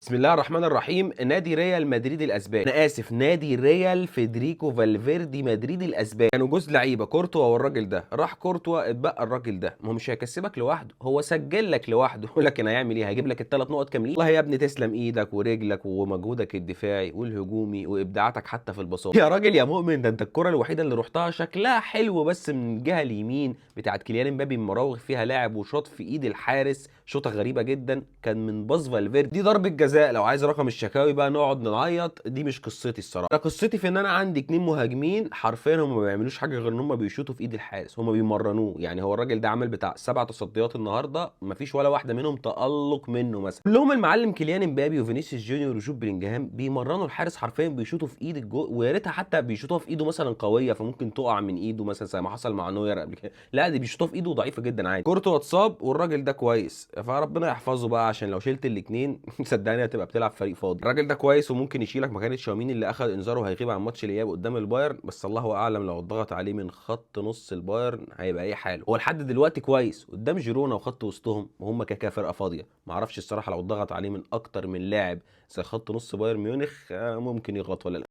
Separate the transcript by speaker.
Speaker 1: بسم الله الرحمن الرحيم. نادي ريال مدريد الاسباني، انا اسف، نادي ريال فيدريكو فالفيردي مدريد الاسباني، كانوا جوز لعيبه كورتوا والراجل ده راح كورتوا اتبقى الراجل ده. ما هو مش هيكسبك لوحده، هو سجل لك لوحده لكن هيعمل ايه؟ هيجيب لك الثلاث نقط كاملين؟ والله يا ابني تسلم ايدك ورجلك ومجهودك الدفاعي والهجومي وابداعاتك حتى في البساطه يا راجل يا مؤمن. ده انت الكره الوحيده اللي رحتها شكلها حلو بس من الجهه اليمين بتاعت كيليان امبابي، مراوغ فيها لاعب وشاط في ايد الحارس شوطه غريبه جدا، كان من باص فالفيردي. دي ضربه جزاء. لو عايز رقم الشكاوي بقى نقعد نعيط، دي مش قصتي الصراحه. انا قصتي في ان انا عندي اتنين مهاجمين حرفيا هم ما بيعملوش حاجه غير ان هم بيشوطوا في ايد الحارس، هم بيمرنوه. يعني هو الراجل ده عمل بتاع 7 تصديات النهارده، ما فيش ولا واحده منهم تالق منه مثلا، كلهم المعلم كيليان امبابي وفينيسيوس جونيور وجود بلينجهام بيمرنوا الحارس حرفيا، بيشوطوا في ايد الجو، ويا ريتها حتى بيشوطوها في ايده مثلا قويه فممكن تقع من ايده مثلا زي ما حصل مع نوير قبل كده. لا دي بيشوطوها في ايده ضعيفه جدا عادي. كورتوا اتصاب والراجل ده كويس، فربنا يحفظه بقى، عشان لو شلت الاثنين صدقني هتبقى بتلعب فريق فاضي. الراجل ده كويس وممكن يشيلك مكان تشاوميني اللي اخذ انذاره وهيغيب عن ماتش الاياب قدام البايرن، بس الله اعلم لو اتضغط عليه من خط نص البايرن هيبقى ايه حاله. هو لحد دلوقتي كويس قدام جيرونا وخط وسطهم وهم كده فرقه فاضيه. ما اعرفش الصراحه لو اتضغط عليه من اكتر من لاعب زي خط نص بايرن ميونخ ممكن يغلط ولا لا.